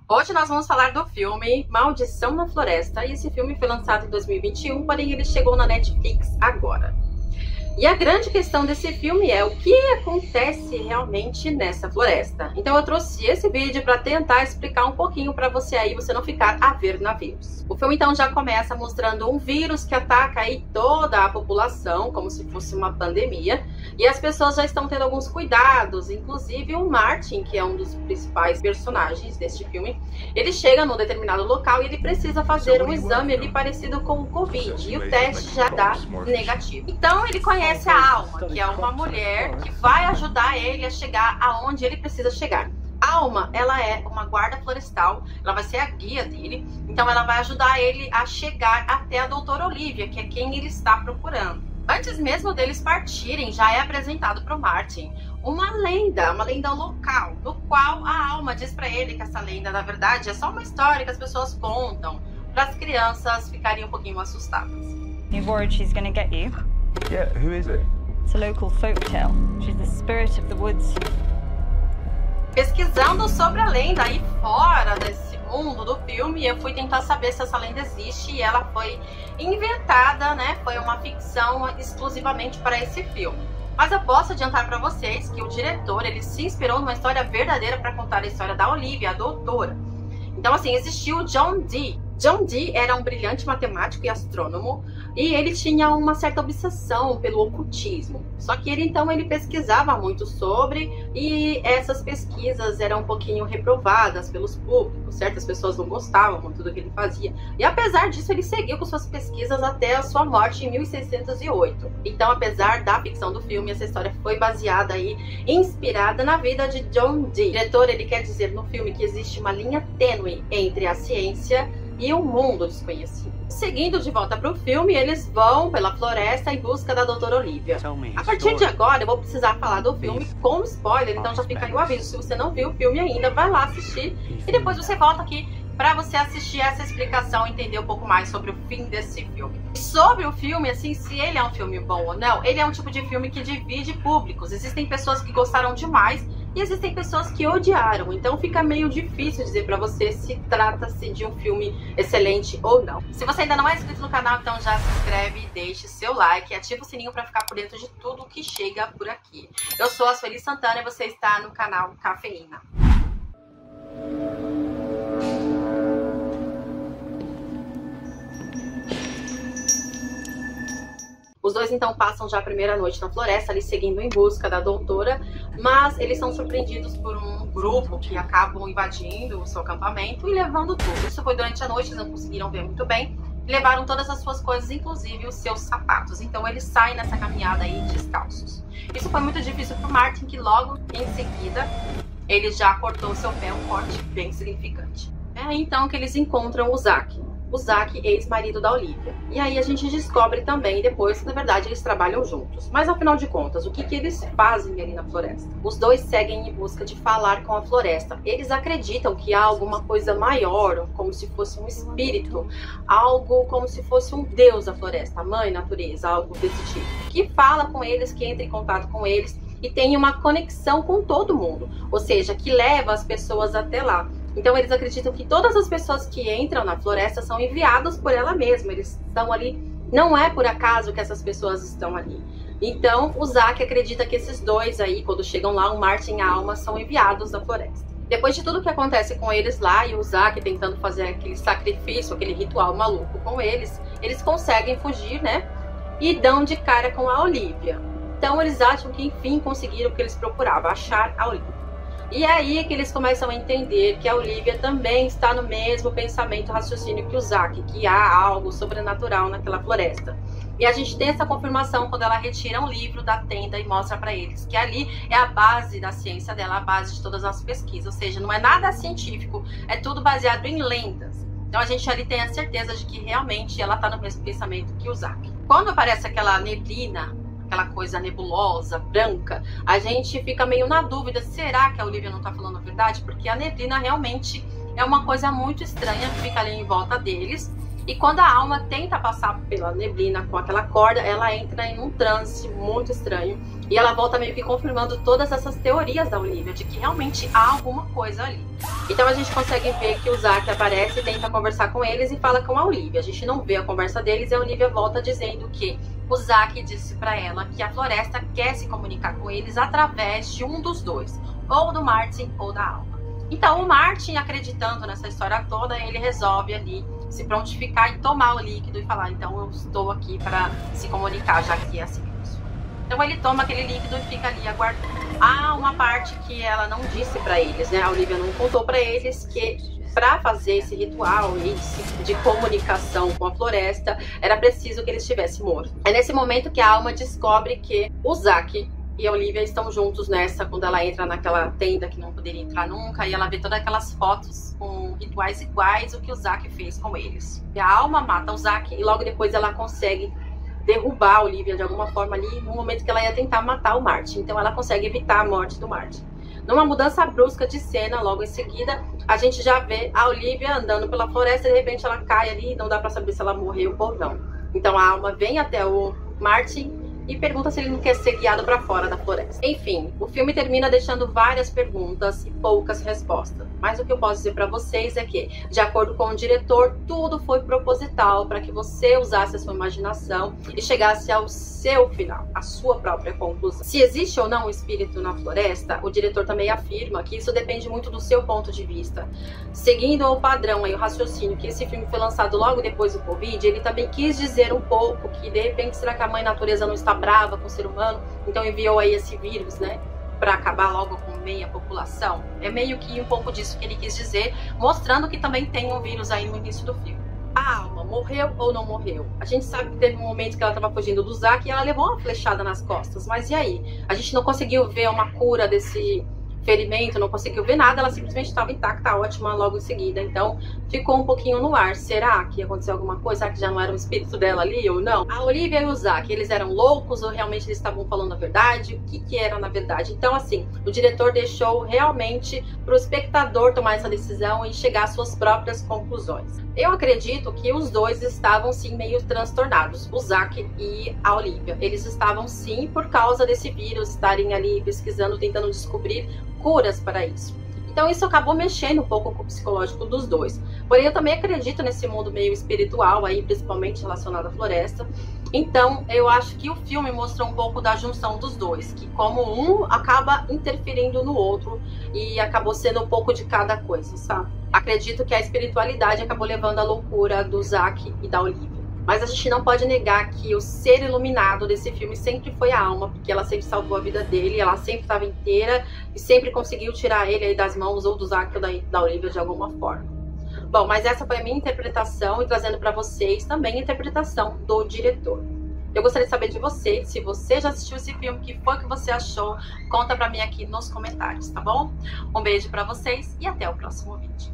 Hoje nós vamos falar do filme Maldição na Floresta. E esse filme foi lançado em 2021, porém ele chegou na Netflix agora. E a grande questão desse filme é o que acontece realmente nessa floresta. Então eu trouxe esse vídeo para tentar explicar um pouquinho para você aí, você não ficar a ver navios. O filme então já começa mostrando um vírus que ataca aí toda a população, como se fosse uma pandemia. E as pessoas já estão tendo alguns cuidados, inclusive o Martin, que é um dos principais personagens deste filme. Ele chega num determinado local e ele precisa fazer um exame ali parecido com o Covid. E o teste já dá negativo. Então ele conhece a Alma, que é uma mulher que vai ajudar ele a chegar aonde ele precisa chegar. A Alma, ela é uma guarda florestal, ela vai ser a guia dele, então ela vai ajudar ele a chegar até a doutora Olivia, que é quem ele está procurando. Antes mesmo deles partirem, já é apresentado para o Martin uma lenda local, no qual a Alma diz para ele que essa lenda, na verdade, é só uma história que as pessoas contam para as crianças ficarem um pouquinho assustadas. You're worried she's gonna get you? Yeah, who is it? It's a local folktale. She's the spirit of the woods. Pesquisando sobre a lenda aí fora desse mundo do filme, eu fui tentar saber se essa lenda existe e ela foi inventada, né? Foi uma ficção exclusivamente para esse filme. Mas eu posso adiantar para vocês que o diretor, ele se inspirou numa história verdadeira para contar a história da Olivia, a doutora. Então, assim, existiu o John Dee. John Dee era um brilhante matemático e astrônomo e ele tinha uma certa obsessão pelo ocultismo. Só que ele pesquisava muito sobre e essas pesquisas eram um pouquinho reprovadas pelos públicos. Certas pessoas não gostavam muito do que ele fazia. E apesar disso, ele seguiu com suas pesquisas até a sua morte em 1608. Então, apesar da ficção do filme, essa história foi baseada aí, inspirada na vida de John Dee. O diretor, ele quer dizer no filme que existe uma linha tênue entre a ciência e um mundo desconhecido. Seguindo de volta para o filme, eles vão pela floresta em busca da doutora Olivia. A partir de agora, eu vou precisar falar do filme com spoiler, então já fica aí o aviso. Se você não viu o filme ainda, vai lá assistir e depois você volta aqui para você assistir essa explicação e entender um pouco mais sobre o fim desse filme. Sobre o filme, assim, se ele é um filme bom ou não, ele é um tipo de filme que divide públicos. Existem pessoas que gostaram demais e existem pessoas que odiaram, então fica meio difícil dizer pra você se trata-se de um filme excelente ou não. Se você ainda não é inscrito no canal, então já se inscreve, deixe seu like e ativa o sininho pra ficar por dentro de tudo que chega por aqui. Eu sou a Sueli Santana e você está no canal Cafeína. Os dois então passam já a primeira noite na floresta, ali seguindo em busca da doutora, mas eles são surpreendidos por um grupo que acabam invadindo o seu acampamento e levando tudo. Isso foi durante a noite, eles não conseguiram ver muito bem, e levaram todas as suas coisas, inclusive os seus sapatos. Então eles saem nessa caminhada aí descalços. Isso foi muito difícil para o Martin, que logo em seguida ele já cortou o seu pé, um corte bem significante. É aí então que eles encontram o Zack. O Zack, ex-marido da Olivia. E aí a gente descobre também depois que, na verdade, eles trabalham juntos. Mas, afinal de contas, o que eles fazem ali na floresta? Os dois seguem em busca de falar com a floresta. Eles acreditam que há alguma coisa maior, como se fosse um espírito, algo como se fosse um deus da floresta, a mãe natureza, algo desse tipo, que fala com eles, que entra em contato com eles e tem uma conexão com todo mundo. Ou seja, que leva as pessoas até lá. Então eles acreditam que todas as pessoas que entram na floresta são enviadas por ela mesma. Eles estão ali, não é por acaso que essas pessoas estão ali. Então o Zack acredita que esses dois aí, quando chegam lá, o Martin e a Alma, são enviados da floresta. Depois de tudo que acontece com eles lá e o Zack tentando fazer aquele sacrifício, aquele ritual maluco com eles, eles conseguem fugir, né? E dão de cara com a Olivia. Então eles acham que enfim conseguiram o que eles procuravam, achar a Olivia. E é aí que eles começam a entender que a Olivia também está no mesmo pensamento, raciocínio que o Zack, que há algo sobrenatural naquela floresta. E a gente tem essa confirmação quando ela retira um livro da tenda e mostra para eles que ali é a base da ciência dela, a base de todas as pesquisas. Ou seja, não é nada científico, é tudo baseado em lendas. Então a gente ali tem a certeza de que realmente ela está no mesmo pensamento que o Zack. Quando aparece aquela neblina, aquela coisa nebulosa, branca, a gente fica meio na dúvida, será que a Olivia não tá falando a verdade? Porque a neblina realmente é uma coisa muito estranha que fica ali em volta deles E quando a Alma tenta passar pela neblina com aquela corda, ela entra em um transe muito estranho. E ela volta meio que confirmando todas essas teorias da Olivia, de que realmente há alguma coisa ali. Então a gente consegue ver que o Zack aparece e tenta conversar com eles e fala com a Olivia. A gente não vê a conversa deles e a Olivia volta dizendo que o Zack disse pra ela que a floresta quer se comunicar com eles através de um dos dois, ou do Martin ou da Alma. Então o Martin, acreditando nessa história toda, ele resolve ali se prontificar e tomar o líquido e falar, então eu estou aqui para se comunicar, já que é assim que funciona. Então ele toma aquele líquido e fica ali aguardando. Há uma parte que ela não disse para eles, né? A Olivia não contou para eles que para fazer esse ritual de comunicação com a floresta, era preciso que eles estivessem mortos. É nesse momento que a Alma descobre que o Zack e a Olivia estão juntos nessa, quando ela entra naquela tenda que não poderia entrar nunca, e ela vê todas aquelas fotos com rituais iguais o que o Zack fez com eles. E a Alma mata o Zack e logo depois ela consegue derrubar a Olivia de alguma forma ali, no momento que ela ia tentar matar o Martin. Então ela consegue evitar a morte do Martin. Numa mudança brusca de cena, logo em seguida, a gente já vê a Olivia andando pela floresta e de repente ela cai ali e não dá pra saber se ela morreu ou não. Então a Alma vem até o Martin e pergunta se ele não quer ser guiado para fora da floresta. Enfim, o filme termina deixando várias perguntas e poucas respostas. Mas o que eu posso dizer para vocês é que, de acordo com o diretor, tudo foi proposital para que você usasse a sua imaginação e chegasse ao seu final, a sua própria conclusão. Se existe ou não um espírito na floresta, o diretor também afirma que isso depende muito do seu ponto de vista. Seguindo o padrão aí, o raciocínio que esse filme foi lançado logo depois do Covid, ele também quis dizer um pouco que, de repente, será que a mãe natureza não está brava com o ser humano, então enviou aí esse vírus, né, para acabar logo com meia população? É meio que um pouco disso que ele quis dizer, mostrando que também tem um vírus aí no início do filme. A Alma morreu ou não morreu? A gente sabe que teve um momento que ela estava fugindo do Zack e ela levou uma flechada nas costas, mas e aí? A gente não conseguiu ver uma cura desse ferimento, não conseguiu ver nada, ela simplesmente estava intacta, ótima logo em seguida. Então ficou um pouquinho no ar. Será que aconteceu alguma coisa? Será que já não era o espírito dela ali ou não? A Olivia e o Zack, eles eram loucos ou realmente eles estavam falando a verdade? O que era na verdade? Então assim, o diretor deixou realmente para o espectador tomar essa decisão e chegar às suas próprias conclusões. Eu acredito que os dois estavam sim meio transtornados, o Zack e a Olivia. Eles estavam sim por causa desse vírus, estarem ali pesquisando, tentando descobrir curas para isso. Então isso acabou mexendo um pouco com o psicológico dos dois. Porém eu também acredito nesse mundo meio espiritual aí, principalmente relacionado à floresta. Então eu acho que o filme mostrou um pouco da junção dos dois, que como um acaba interferindo no outro e acabou sendo um pouco de cada coisa, sabe? Acredito que a espiritualidade acabou levando à loucura do Zack e da Olivia. Mas a gente não pode negar que o ser iluminado desse filme sempre foi a Alma, porque ela sempre salvou a vida dele, ela sempre estava inteira e sempre conseguiu tirar ele aí das mãos ou do Zack ou da Olivia de alguma forma. Bom, mas essa foi a minha interpretação e trazendo para vocês também a interpretação do diretor. Eu gostaria de saber de você, se você já assistiu esse filme, o que foi que você achou, conta pra mim aqui nos comentários, tá bom? Um beijo pra vocês e até o próximo vídeo.